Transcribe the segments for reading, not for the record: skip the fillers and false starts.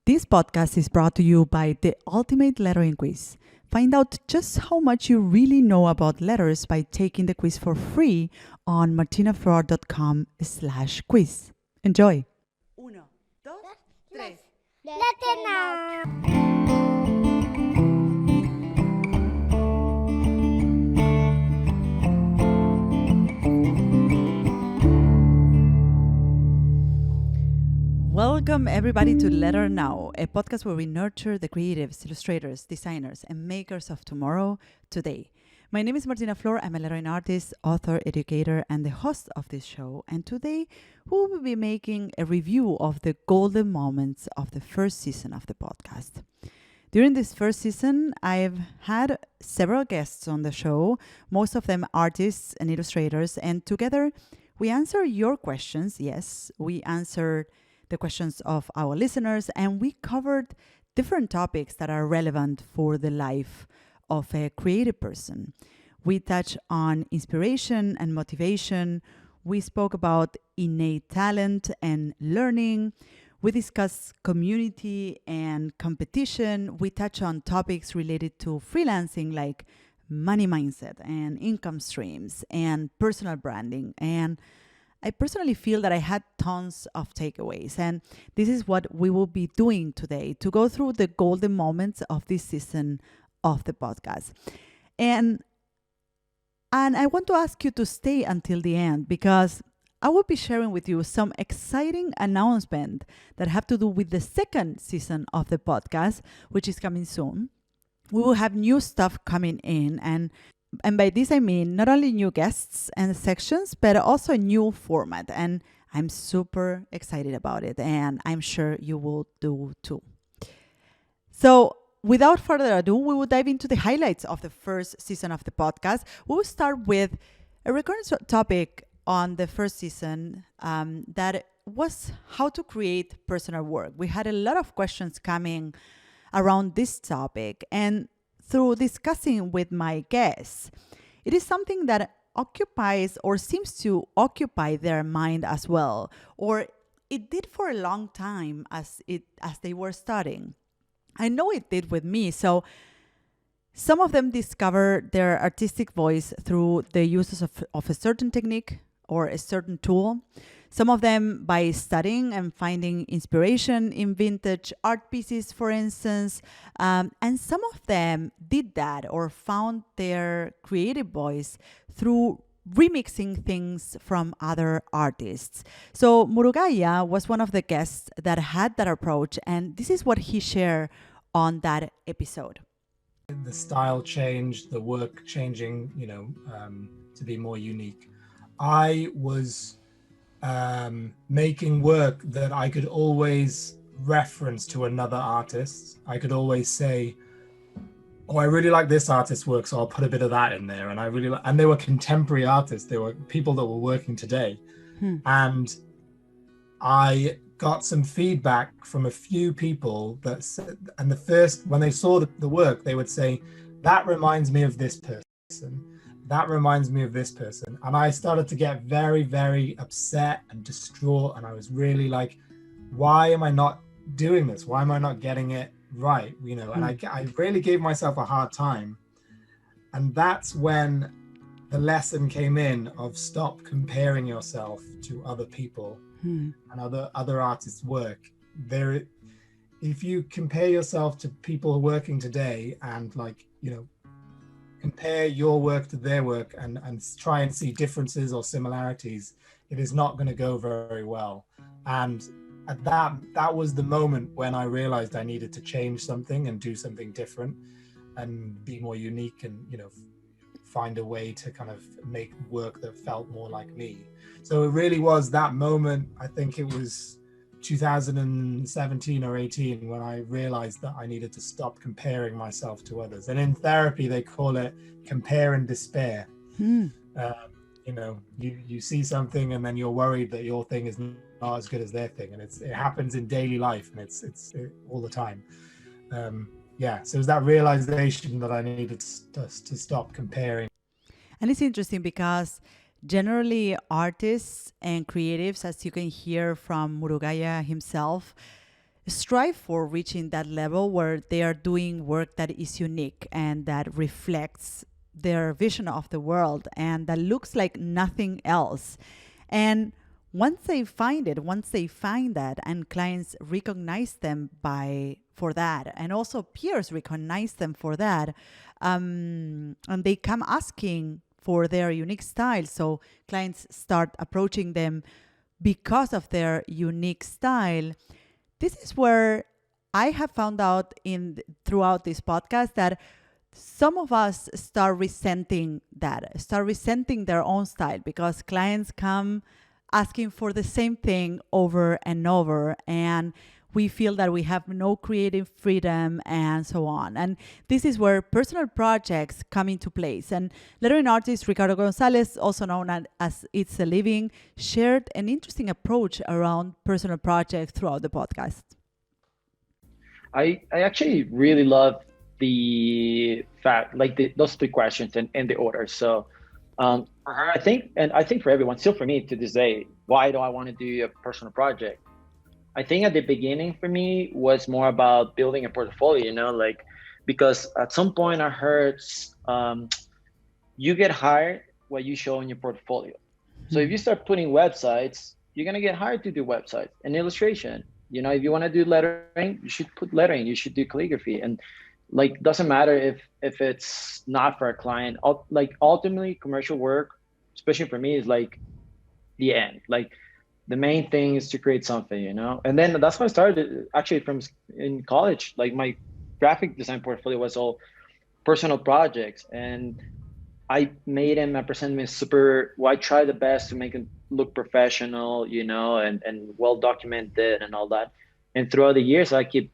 This podcast is brought to you by the Ultimate Lettering Quiz. Find out just how much you really know about letters by taking the quiz for free on martinaflor.com/quiz. Enjoy! Uno, dos, tres. Welcome everybody to Letter Now, a podcast where we nurture the creatives, illustrators, designers, and makers of tomorrow today. My name is Martina Flor. I'm a lettering artist, author, educator, and the host of this show. And today we will be making a review of the golden moments of the first season of the podcast. During this first season, I've had several guests on the show, most of them artists and illustrators, and together we answer your questions. Yes, we answered the questions of our listeners, and we covered different topics that are relevant for the life of a creative person. We touched on inspiration and motivation. We spoke about innate talent and learning. We discussed community and competition. We touched on topics related to freelancing like money mindset and income streams and personal branding. And I personally feel that I had tons of takeaways, and this is what we will be doing today to go through the golden moments of this season of the podcast. And I want to ask you to stay until the end because I will be sharing with you some exciting announcements that have to do with the second season of the podcast, which is coming soon. We will have new stuff coming in, and by this I mean not only new guests and sections, but also a new format. And I'm super excited about it, and I'm sure you will do too. So without further ado, we will dive into the highlights of the first season of the podcast. We will start with a recurring topic on the first season that was how to create personal work. We had a lot of questions coming around this topic, and through discussing with my guests, it is something that occupies or seems to occupy their mind as well, or it did for a long time as they were studying. I know it did with me. So some of them discover their artistic voice through the uses of a certain technique or a certain tool. Some of them by studying and finding inspiration in vintage art pieces, for instance. And some of them did that or found their creative voice through remixing things from other artists. So Murugaya was one of the guests that had that approach, and this is what he shared on that episode. The style changed, the work changing, to be more unique. I was making work that I could always reference to another artist. I could always say, oh, I really like this artist's work, so I'll put a bit of that in there. And and they were contemporary artists. They were people that were working today. And I got some feedback from a few people that said, and when they saw the work, they would say, that reminds me of this person. That reminds me of this person. And I started to get very, very upset and distraught. And I was really like, why am I not doing this? Why am I not getting it right? And I really gave myself a hard time. And that's when the lesson came in of stop comparing yourself to other people and other artists' work. If you compare yourself to people working today and compare your work to their work and try and see differences or similarities, it is not going to go very well. And at that was the moment when I realized I needed to change something and do something different and be more unique and find a way to kind of make work that felt more like me. So it really was that moment. I think it was 2017 or 18 when I realized that I needed to stop comparing myself to others. And in therapy, they call it compare and despair. You see something and then you're worried that your thing is not as good as their thing. And it happens in daily life, and it's all the time. So it was that realization that I needed to stop comparing. And it's interesting because generally artists and creatives, as you can hear from Murugaya himself, strive for reaching that level where they are doing work that is unique and that reflects their vision of the world and that looks like nothing else. And once they find it, once they find that, and clients recognize them by for that, and also peers recognize them for that, and they come asking for their unique style. So clients start approaching them because of their unique style. This is where I have found out throughout this podcast that some of us start resenting that, start resenting their own style because clients come asking for the same thing over and over, and we feel that we have no creative freedom and so on. And this is where personal projects come into place. And lettering artist Ricardo Gonzalez, also known as It's a Living, shared an interesting approach around personal projects throughout the podcast. I actually really love the fact, like those three questions and the order. So I think for everyone, still for me to this day, why do I want to do a personal project? I think at the beginning for me was more about building a portfolio, like, because at some point I heard you get hired what you show in your portfolio. So if you start putting websites, you're going to get hired to do websites and illustration. If you want to do lettering, you should put lettering, you should do calligraphy. And like, doesn't matter if it's not for a client. Like, ultimately commercial work, especially for me, is like the end. Like, the main thing is to create something, and then that's how I started actually from in college. Like, my graphic design portfolio was all personal projects, and I made them, I presented them I tried the best to make them look professional, and well documented and all that. And throughout the years, I keep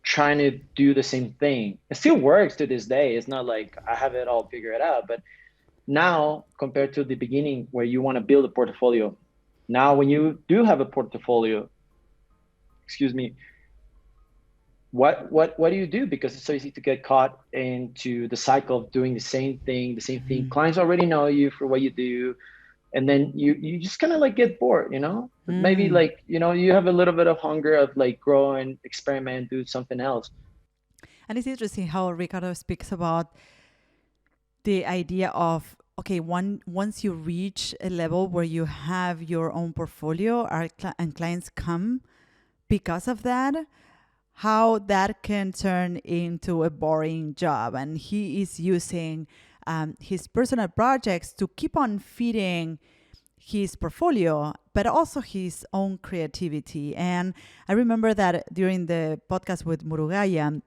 trying to do the same thing. It still works to this day. It's not like I have it all figured out, but now compared to the beginning where you want to build a portfolio, now when you do have a portfolio, what do you do? Because it's so easy to get caught into the cycle of doing the same thing. Mm-hmm. Clients already know you for what you do. And then you just kind of like get bored, maybe like, you have a little bit of hunger of like grow and experiment, do something else. And it's interesting how Ricardo speaks about the idea of, okay, once you reach a level where you have your own portfolio and clients come because of that, how that can turn into a boring job. And he is using his personal projects to keep on feeding his portfolio, but also his own creativity. And I remember that during the podcast with Murugaya,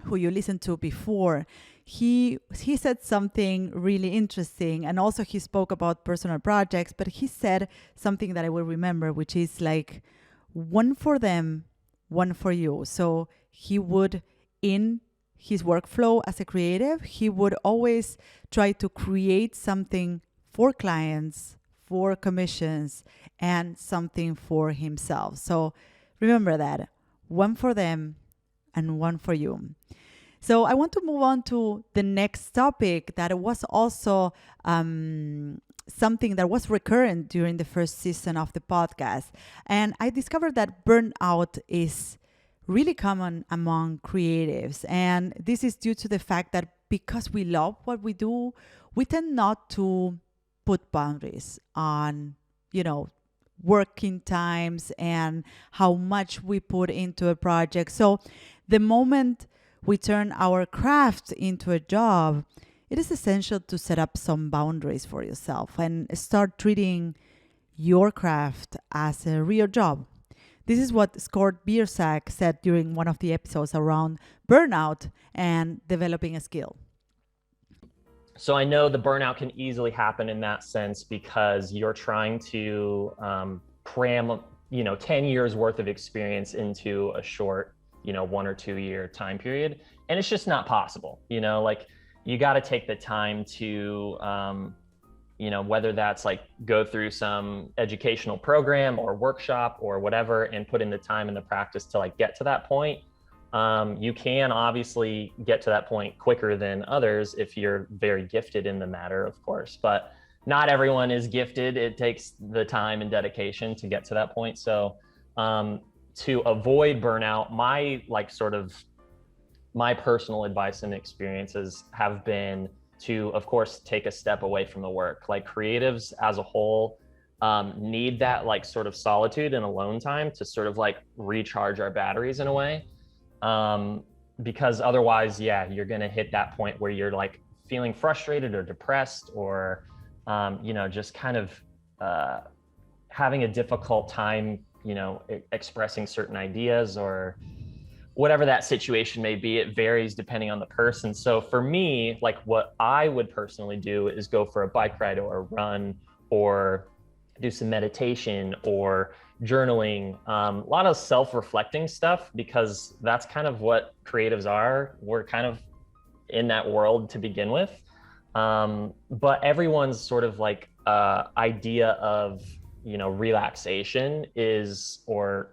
who you listened to before, he said something really interesting, and also he spoke about personal projects, but he said something that I will remember, which is like, one for them, one for you. So he would, in his workflow as a creative, he would always try to create something for clients, for commissions, and something for himself. So remember that, one for them and one for you. So I want to move on to the next topic that was also something that was recurrent during the first season of the podcast. And I discovered that burnout is really common among creatives. And this is due to the fact that because we love what we do, we tend not to put boundaries on, working times and how much we put into a project. So the moment we turn our craft into a job, it is essential to set up some boundaries for yourself and start treating your craft as a real job. This is what Scott Biersack said during one of the episodes around burnout and developing a skill. So I know the burnout can easily happen in that sense because you're trying to cram, 10 years worth of experience into a short, 1 or 2 year time period. And it's just not possible, like you got to take the time to, whether that's like go through some educational program or workshop or whatever, and put in the time and the practice to like get to that point. You can obviously get to that point quicker than others if you're very gifted in the matter, of course, but not everyone is gifted. It takes the time and dedication to get to that point. So to avoid burnout, my like sort of my personal advice and experiences have been to, of course, take a step away from the work. Like creatives as a whole need that like sort of solitude and alone time to sort of like recharge our batteries in a way. Because otherwise, yeah, you're going to hit that point where you're like feeling frustrated or depressed or, just kind of having a difficult time, expressing certain ideas or whatever that situation may be. It varies depending on the person. So for me, like what I would personally do is go for a bike ride or a run or do some meditation or journaling, a lot of self-reflecting stuff, because that's kind of what creatives are. We're kind of in that world to begin with. But everyone's sort of like idea of, relaxation is, or,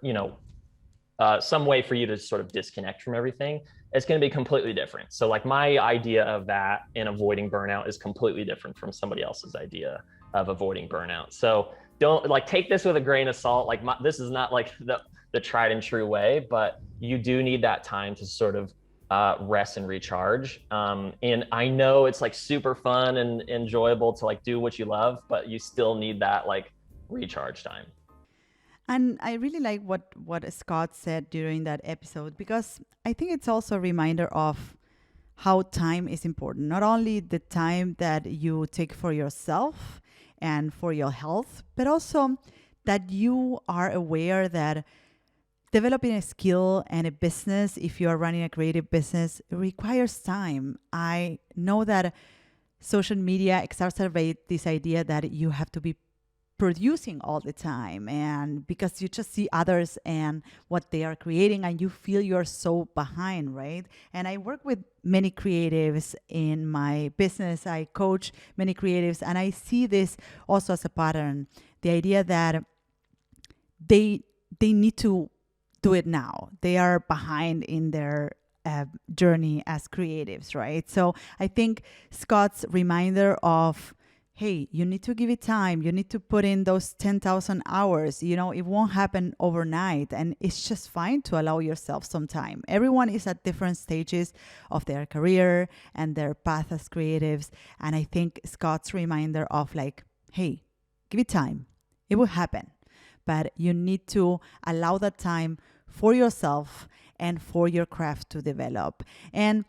some way for you to sort of disconnect from everything. It's going to be completely different. So like my idea of that in avoiding burnout is completely different from somebody else's idea of avoiding burnout. So don't like take this with a grain of salt. Like this is not like the tried and true way, but you do need that time to sort of rest and recharge. And I know it's like super fun and enjoyable to like do what you love, but you still need that like recharge time. And I really like what Scott said during that episode, because I think it's also a reminder of how time is important. Not only the time that you take for yourself and for your health, but also that you are aware that developing a skill and a business, if you are running a creative business, requires time. I know that social media exacerbate this idea that you have to be producing all the time, and because you just see others and what they are creating and you feel you're so behind, right? And I work with many creatives in my business. I coach many creatives, and I see this also as a pattern, the idea that they need to do it now. They are behind in their journey as creatives, right? So I think Scott's reminder of, hey, you need to give it time. You need to put in those 10,000 hours. It won't happen overnight. And it's just fine to allow yourself some time. Everyone is at different stages of their career and their path as creatives. And I think Scott's reminder of like, hey, give it time. It will happen. But you need to allow that time for yourself and for your craft to develop. And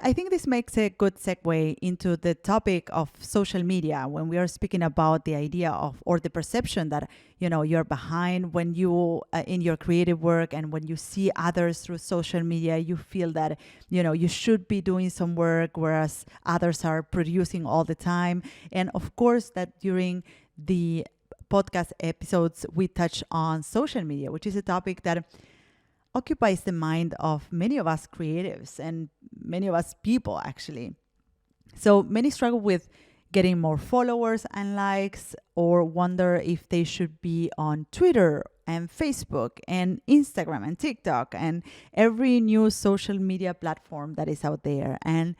I think this makes a good segue into the topic of social media when we are speaking about the idea of, or the perception that, you're behind when you in your creative work, and when you see others through social media, you feel that, you should be doing some work, whereas others are producing all the time. And of course, that during the podcast episodes, we touch on social media, which is a topic that occupies the mind of many of us creatives and many of us people, actually. So many struggle with getting more followers and likes, or wonder if they should be on Twitter and Facebook and Instagram and TikTok and every new social media platform that is out there. And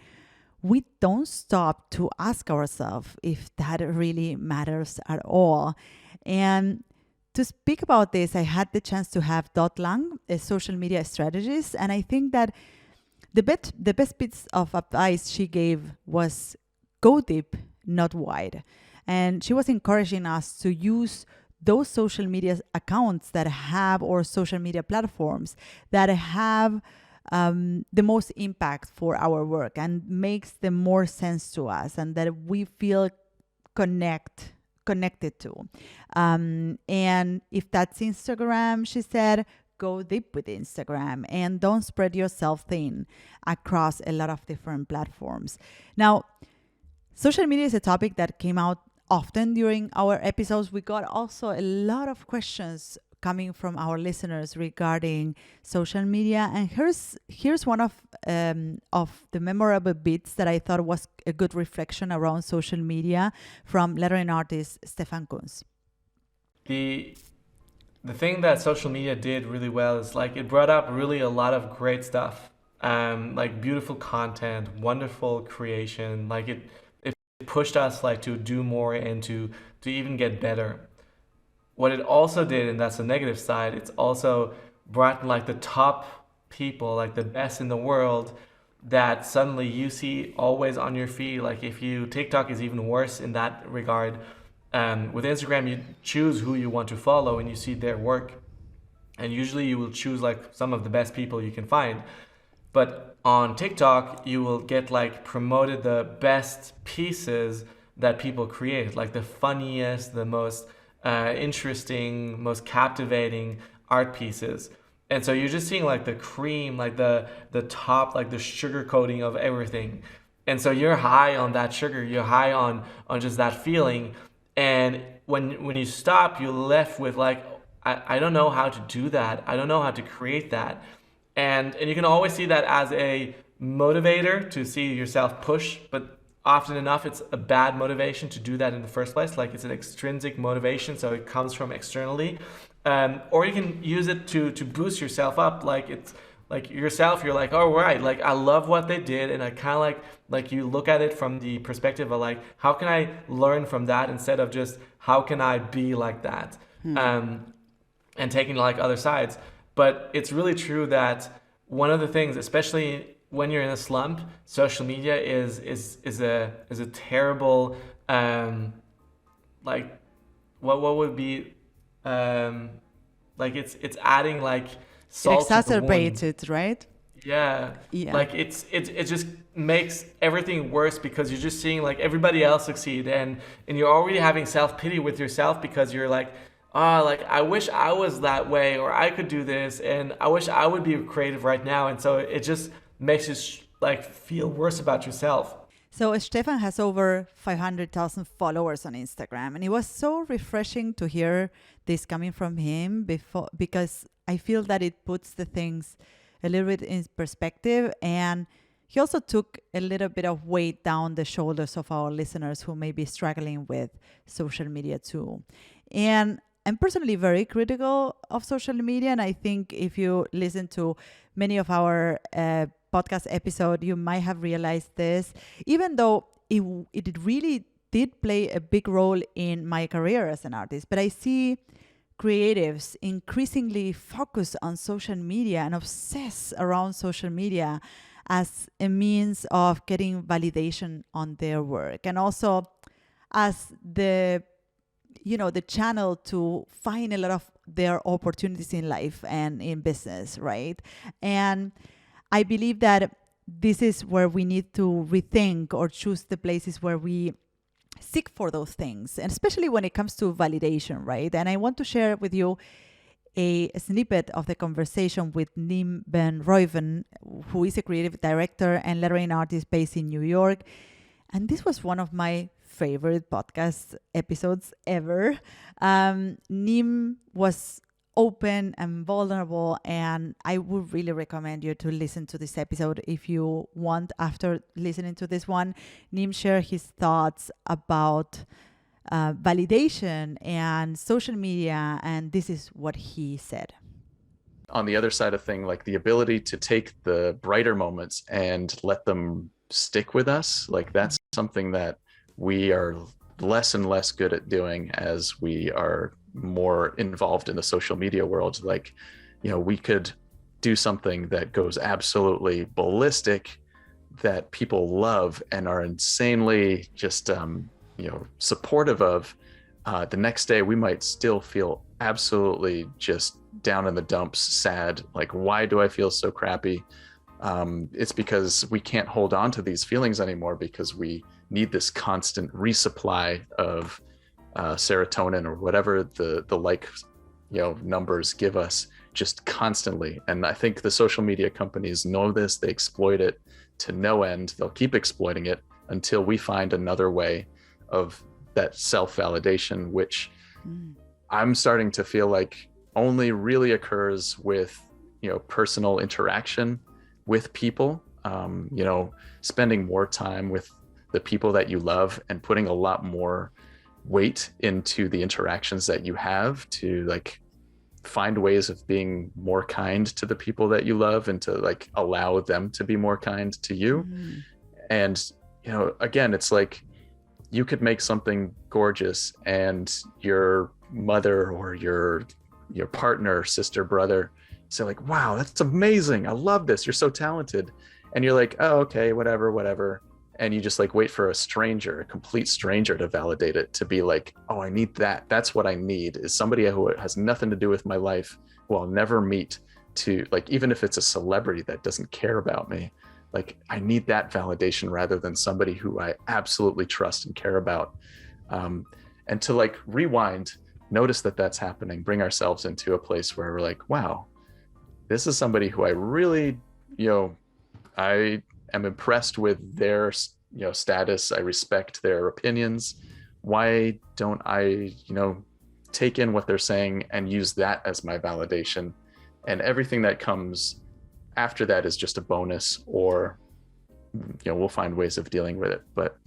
we don't stop to ask ourselves if that really matters at all. And to speak about this, I had the chance to have Dot Lang, a social media strategist, and I think that the best bits of advice she gave was go deep, not wide. And she was encouraging us to use those social media accounts that have, or social media platforms that have the most impact for our work and makes the more sense to us, and that we feel connected to. And if that's Instagram, she said, go deep with Instagram and don't spread yourself thin across a lot of different platforms. Now, social media is a topic that came out often during our episodes. We got also a lot of questions coming from our listeners regarding social media, and here's one of the memorable bits that I thought was a good reflection around social media from lettering artist Stefan Kunz. The thing that social media did really well is like it brought up really a lot of great stuff, like beautiful content, wonderful creation. Like it pushed us like to do more and to even get better. what it also did, and that's the negative side, it's also brought like the top people, like the best in the world, that suddenly you see always on your feed. Like if you, TikTok is even worse in that regard. With Instagram, you choose who you want to follow and you see their work. And usually you will choose like some of the best people you can find. But on TikTok, you will get like promoted the best pieces that people create, like the funniest, the most interesting, most captivating art pieces. And so you're just seeing like the cream, like the top, like the sugar coating of everything. And so you're high on that sugar, you're high on just that feeling. And when you stop, you're left with like, I don't know how to do that. I don't know how to create that. And you can always see that as a motivator to see yourself push, but often enough, it's a bad motivation to do that in the first place. Like it's an extrinsic motivation, so it comes from externally. Or you can use it to boost yourself up. Like it's like yourself, you're like, oh, right, like I love what they did. And I kind of like you look at it from the perspective of like, how can I learn from that instead of just how can I be like that? And taking like other sides. But it's really true that one of the things, especially when you're in a slump, social media is a terrible like what would be like it's adding like salt to the wound. Exacerbates it, right? Yeah. Yeah. Like it just makes everything worse because you're just seeing like everybody else succeed and you're already having self-pity with yourself because you're like, oh, like I wish I was that way or I could do this and I wish I would be creative right now. And so it just makes you like feel worse about yourself. So Stefan has over 500,000 followers on Instagram, and it was so refreshing to hear this coming from him because I feel that it puts the things a little bit in perspective, and he also took a little bit of weight down the shoulders of our listeners who may be struggling with social media too. And I'm personally very critical of social media, and I think if you listen to many of our podcast episode, you might have realized this, even though it really did play a big role in my career as an artist. But I see creatives increasingly focus on social media and obsess around social media as a means of getting validation on their work, and also as the channel to find a lot of their opportunities in life and in business, right? And I believe that this is where we need to rethink or choose the places where we seek for those things, and especially when it comes to validation, right? And I want to share with you a snippet of the conversation with Nim Ben Reuven, who is a creative director and lettering artist based in New York. And this was one of my favorite podcast episodes ever. Nim was open and vulnerable, and I would really recommend you to listen to this episode if you want. After listening to this one, Nim shared his thoughts about validation and social media, and this is what he said. On the other side of thing, like the ability to take the brighter moments and let them stick with us, like that's something that we are less and less good at doing as we are more involved in the social media world. Like, we could do something that goes absolutely ballistic that people love and are insanely just supportive of. The next day we might still feel absolutely just down in the dumps, sad, like, why do I feel so crappy? It's because we can't hold on to these feelings anymore because we need this constant resupply of serotonin or whatever the numbers give us just constantly. And I think the social media companies know this. They exploit it to no end. They'll keep exploiting it until we find another way of that self-validation, which I'm starting to feel like only really occurs with personal interaction with people, spending more time with the people that you love and putting a lot more weight into the interactions that you have to like find ways of being more kind to the people that you love and to like allow them to be more kind to you. And again, it's like you could make something gorgeous and your mother or your partner, sister, brother say like, wow, that's amazing, I love this, you're so talented. And you're like, oh, okay, whatever. And you just like wait for a complete stranger to validate it, to be like, oh, I need that. That's what I need, is somebody who has nothing to do with my life, who I'll never meet, to like, even if it's a celebrity that doesn't care about me, like I need that validation rather than somebody who I absolutely trust and care about. And to like rewind, notice that that's happening, bring ourselves into a place where we're like, wow, this is somebody who I really, I am impressed with their, status. I respect their opinions. Why don't I, take in what they're saying and use that as my validation? And everything that comes after that is just a bonus, or, we'll find ways of dealing with it. But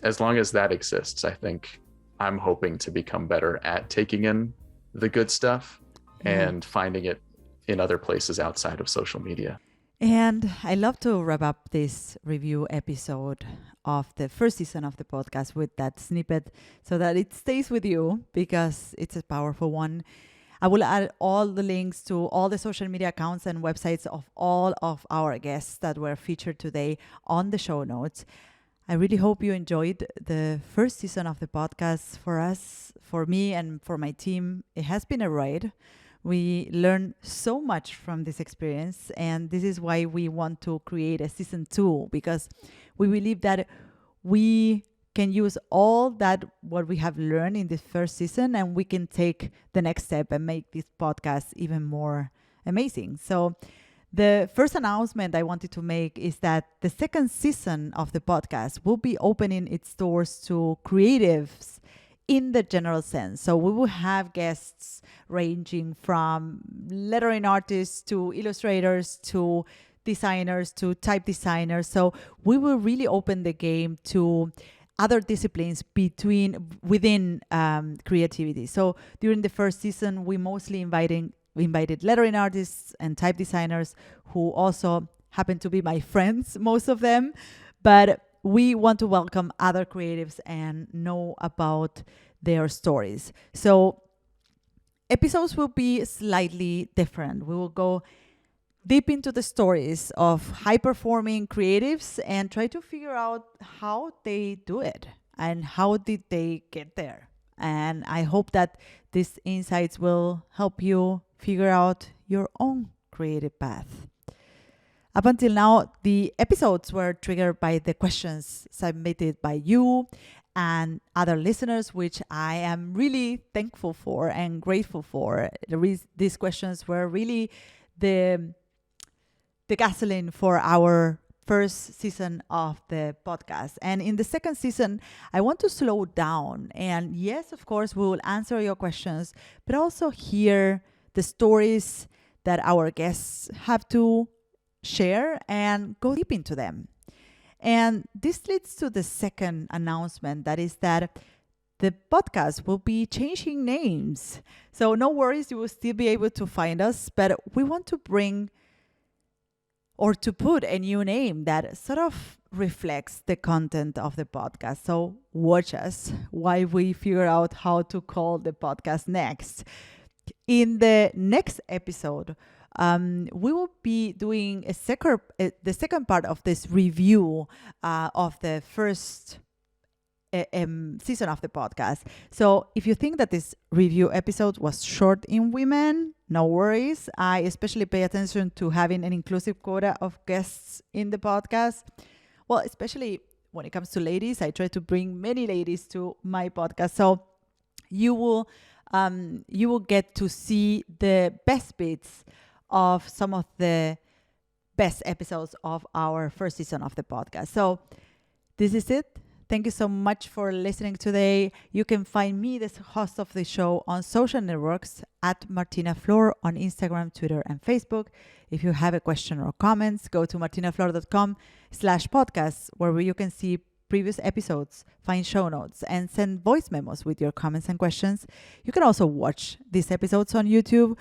as long as that exists, I think I'm hoping to become better at taking in the good stuff and finding it in other places outside of social media. And I love to wrap up this review episode of the first season of the podcast with that snippet so that it stays with you, because it's a powerful one. I will add all the links to all the social media accounts and websites of all of our guests that were featured today on the show notes. I really hope you enjoyed the first season of the podcast. For us, for me, and for my team, it has been a ride. We learned so much from this experience, and this is why we want to create a season 2, because we believe that we can use all that what we have learned in this first season, and we can take the next step and make this podcast even more amazing. So the first announcement I wanted to make is that the second season of the podcast will be opening its doors to creatives in the general sense. So we will have guests ranging from lettering artists to illustrators to designers to type designers. So we will really open the game to other disciplines within creativity. So during the first season, we mostly invited lettering artists and type designers, who also happen to be my friends, most of them. But we want to welcome other creatives and know about their stories. So episodes will be slightly different. We will go deep into the stories of high-performing creatives and try to figure out how they do it and how did they get there. And I hope that these insights will help you figure out your own creative path. Up until now, the episodes were triggered by the questions submitted by you and other listeners, which I am really thankful for and grateful for. These questions were really the gasoline for our first season of the podcast. And in the second season, I want to slow down. And yes, of course, we will answer your questions, but also hear the stories that our guests have to share and go deep into them. And this leads to the second announcement, that is that the podcast will be changing names. So no worries, you will still be able to find us, but we want to bring or to put a new name that sort of reflects the content of the podcast. So watch us while we figure out how to call the podcast next. In the next episode, we will be doing the second part of this review of the first season of the podcast. So if you think that this review episode was short in women, no worries. I especially pay attention to having an inclusive quota of guests in the podcast. Well, especially when it comes to ladies, I try to bring many ladies to my podcast. So you will get to see the best bits of some of the best episodes of our first season of the podcast. So this is it. Thank you so much for listening today. You can find me, the host of the show, on social networks at Martina Flor on Instagram, Twitter, and Facebook. If you have a question or comments, go to martinaflor.com/podcasts, where you can see previous episodes, find show notes, and send voice memos with your comments and questions. You can also watch these episodes on YouTube.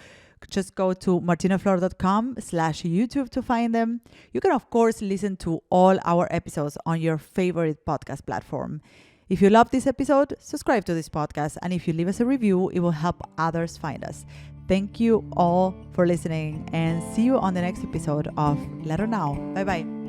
Just go to martinaflor.com/YouTube to find them. You can, of course, listen to all our episodes on your favorite podcast platform. If you love this episode, subscribe to this podcast. And if you leave us a review, it will help others find us. Thank you all for listening and see you on the next episode of Let Her Now. Bye-bye.